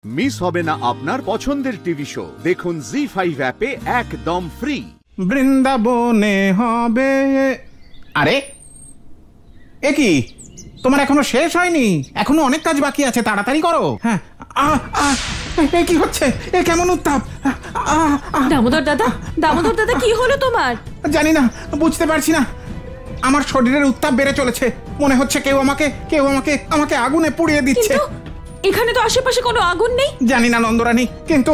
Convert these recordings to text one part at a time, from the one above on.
Miss হবে না আপনার পছন্দের টিভি শো। দেখুন জি5 অ্যাপে একদম ফ্রি। বৃন্দাবনে হবে। আরে এ কি, তোমার এখনো শেষ হয়নি? এখনো অনেক কাজ বাকি আছে, তাড়াতাড়ি করো। হ্যাঁ, এ কি হচ্ছে? এ কেমন উত্তাপ! দামোদর দাদা কি হলো তোমার? জানি না, বুঝতে পারছি না। আমার শরীরের উত্তাপ বেড়ে চলেছে। মনে হচ্ছে কেউ আমাকে আগুনে পুড়িয়ে দিচ্ছে। এখানে তো আশেপাশে কোনো আগুন নেই। জানি না নন্দরানী, কিন্তু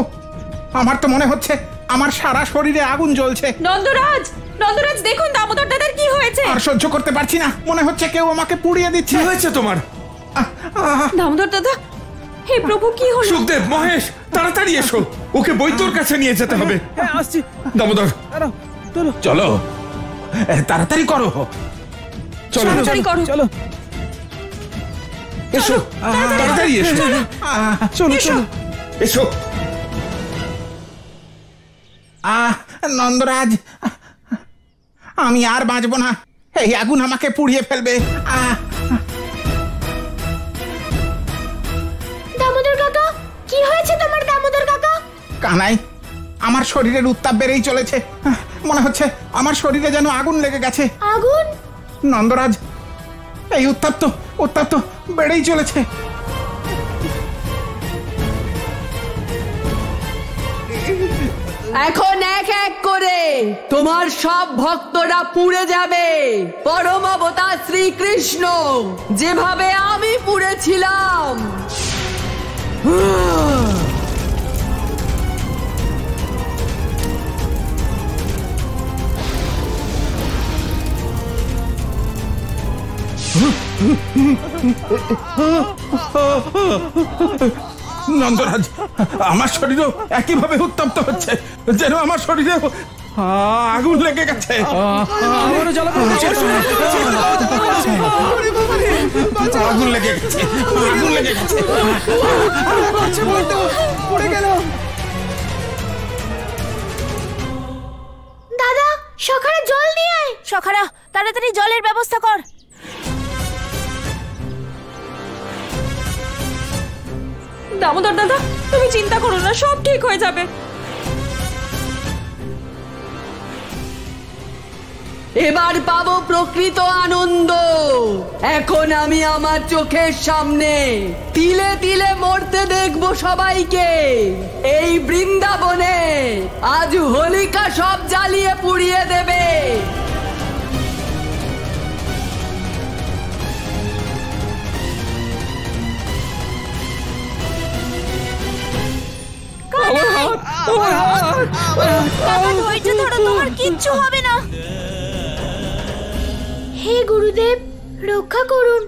আমার তো মনে হচ্ছে আমার সারা শরীরে আগুন জ্বলছে। নন্দরাজ দেখুন দামোদর দাদার কি হয়েছে। আর সহ্য করতে পারছি না, মনে হচ্ছে কেউ আমাকে পুড়িয়ে দিচ্ছে। কি হয়েছে তোমার? দামোদর দাদা, হে প্রভু, কি হলো? সুখদেব, মহেশ, তাড়াতাড়ি এসো, ওকে বৈদ্যর কাছে নিয়ে যেতে হবে। আসছি। দামোদর, চলো তাড়াতাড়ি করো। চলো চলো এসো, তাড়াতাড়ি এসো, চলো। এসো। নন্দরাজ, আমি আর বাঁচবো না। এই আগুন আমাকে পুড়িয়ে ফেলবে। দামোদর কাকা, কি হয়েছে তোমার দামোদর কাকা? কানাই, আমার শরীরের উত্তাপ বেড়েই চলেছে। মনে হচ্ছে আমার শরীরে যেন আগুন লেগে গেছে। আগুন? নন্দরাজ, এই উত্তাপ তো বেড়েই চলেছে। এখন এক এক করে তোমার সব ভক্তরা পুড়ে যাবে। পরম অবতার শ্রীকৃষ্ণ যেভাবে আমি পুড়েছিলাম। নন্দরাজ, আমার শরীরও একইভাবে উত্তপ্ত হচ্ছে, যেন আমার শরীরে আগুন লেগে গেছে। আগুন লেগে গেছে। দাদা, সখারা জল নিয়ে আয়। সখারা, তাড়াতাড়ি জলের ব্যবস্থা কর। দামোদর দাদা, তুমি চিন্তা করো না, সব ঠিক হয়ে যাবে। এবার পাবো প্রকৃত আনন্দ। এখন আমি আমার চোখের সামনে তিলে তিলে মরতে দেখবো সবাইকে। এই বৃন্দাবনে আজ হোলিকা সব জ্বালিয়ে পুড়িয়ে দেবে। ধৈর্য ধরো, তোমার কিচ্ছু হবে না। হে গুরুদেব, রক্ষা করুন,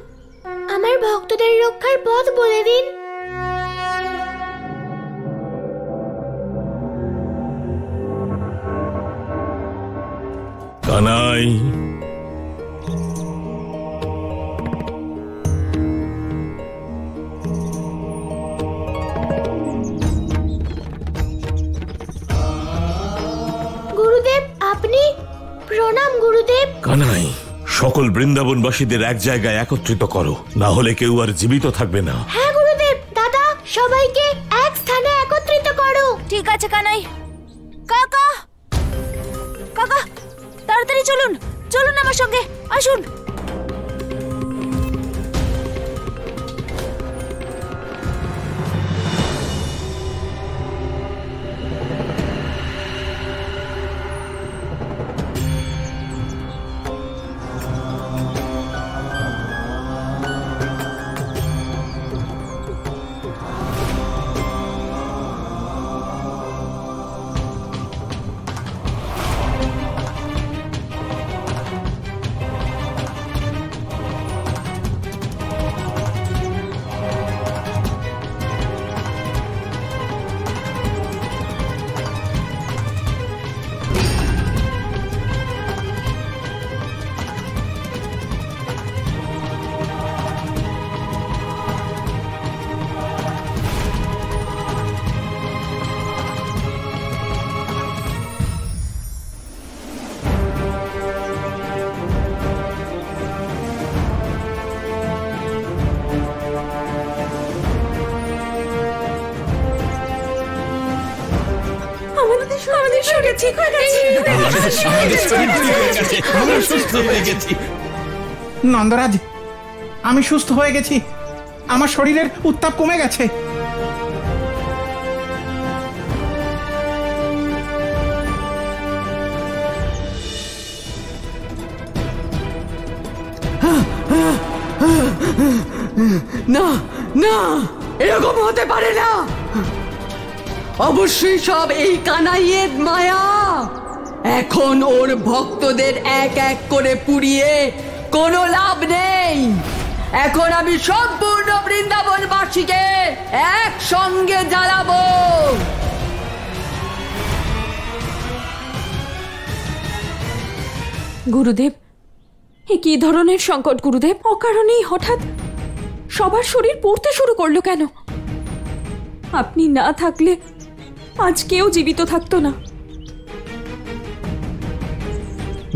আমার ভক্তদের রক্ষার পথ বলে দিন। কানাই, গুরুদেব, আপনি? প্রণাম গুরুদেব। কানাই, সকল বৃন্দাবনবাসীদের এক জায়গায় একত্রিত করো, না হলে কেউ আর জীবিত থাকবে না। হ্যাঁ গুরুদেব। দাদা, সবাইকে এক স্থানে একত্রিত করো। ঠিক আছে কানাই। কাকা, তাড়াতাড়ি চলুন আমার সঙ্গে, আসুন। আমাদের শরীর ঠিক হয়ে গেছে। নন্দরাজ, আমি সুস্থ হয়ে গেছি। আমার শরীরের উত্তাপ কমে গেছে। না না, এরকম হতে পারে না। অবশ্যই সব এই কানাইয়ের মায়া। এখন ওর ভক্তদের এক এক করে পুড়িয়ে কোনো লাভ নেই। এখন আমি সম্পূর্ণ বৃন্দাবনবাসীকে একসঙ্গে জ্বালাবো। গুরুদেব, এ কি ধরনের সংকট গুরুদেব? অকারণেই হঠাৎ সবার শরীর পড়তে শুরু করলো কেন? আপনি না থাকলে আজ কেউ জীবিত থাকতো না।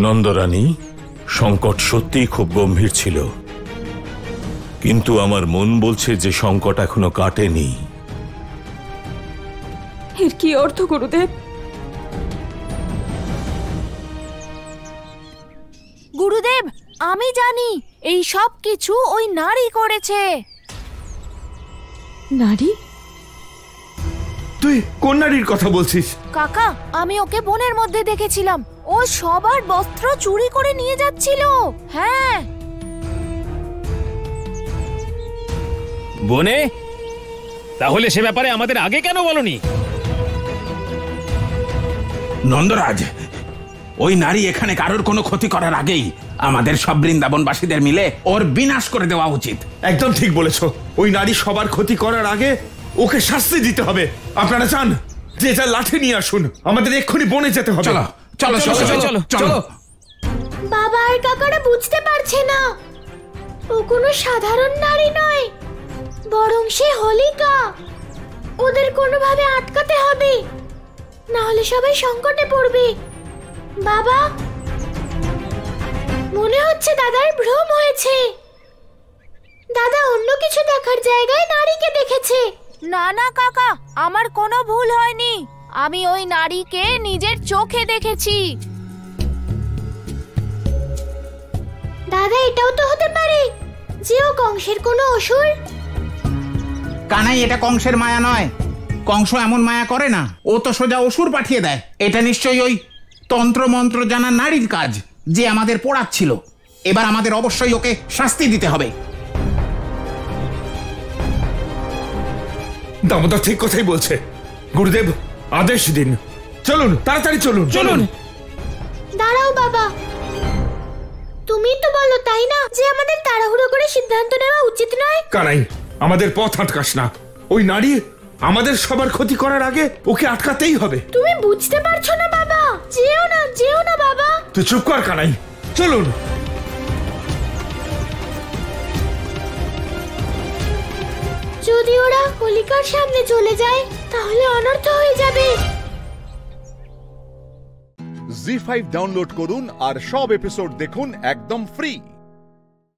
নন্দরানী, সংকট সত্যিই খুব গম্ভীর ছিল, কিন্তু আমার মন বলছে যে সংকট এখনো কাটেনি। এর কি অর্থ গুরুদেব? গুরুদেব, আমি জানি এই সব কিছু ওই নারী করেছে। নারী? তুই কোন নারীর কথা বলছিস? কাকা, আমি ওকে বনের মধ্যে দেখেছিলাম। ও সবার বস্ত্র চুরি করে নিয়ে যাচ্ছিল। হ্যাঁ। বনে? তাহলে সে ব্যাপারে আমাদের আগে কেন বলনি? নন্দরাজ, ওই নারী এখানে কারোর কোনো ক্ষতি করার আগেই আমাদের সব বৃন্দাবনবাসীদের মিলে ওর বিনাশ করে দেওয়া উচিত। একদম ঠিক বলেছো। ওই নারী সবার ক্ষতি করার আগে ওকে শাস্তি দিতে হবে। আপনারা চান যে এটা লাঠি নিয়ে আসুন, আমাদের এক্ষুনি বনে যেতে হবে। চলো চলো চলো চলো চলো। বাবা আর কাকারা বুঝতে পারছে না, ও কোনো সাধারণ নারী নয়, বরং সে হোলিকা। ওদের কোনোভাবে আটকাতে হবে, না হলে সবাই সংকটে পড়বে। বাবা, মনে হচ্ছে দাদার ভ্রম হয়েছে। দাদা অন্য কিছু দেখার জায়গায় নারীকে দেখেছে। না না কাকা, আমার কোনো ভুল হয়নি। আমি ওই নারীকে নিজের চোখে দেখেছি। দাদা, এটাও তো হতে পারে যে ও কংসের কোনো অসুর। কানাই, এটা কংসের মায়া নয়। কংস এমন মায়া করে না, ও তো সোজা অসুর পাঠিয়ে দেয়। এটা নিশ্চয়ই ওই তন্ত্র মন্ত্র জানা নারীর কাজ, যে আমাদের পোড়াচ্ছিল। এবার আমাদের অবশ্যই ওকে শাস্তি দিতে হবে। দামোদর ঠিক কথাই বলছে। গুরুদেব, আদেশ দিন। চলুন, তাড়াতাড়ি চলুন চলুন। দাঁড়াও বাবা, তুমি তো বলো তাই না যে আমাদের তাড়াহুড়ো করে সিদ্ধান্ত নেওয়া উচিত নয়? কানাই, আমাদের পথ আটকাস না। ওই নারী আমাদের সবার ক্ষতি করার আগে ওকে আটকাতেই হবে। তুমি বুঝতে পারছো না বাবা? যেও না, যেও না বাবা। তুই চুপ কর কানাই, চলুন। যদি ওরা হোলিকার সামনে চলে যায় তাহলে অনর্থ হয়ে যাবে। জি5 ডাউনলোড করুন আর সব এপিসোড দেখুন একদম ফ্রি।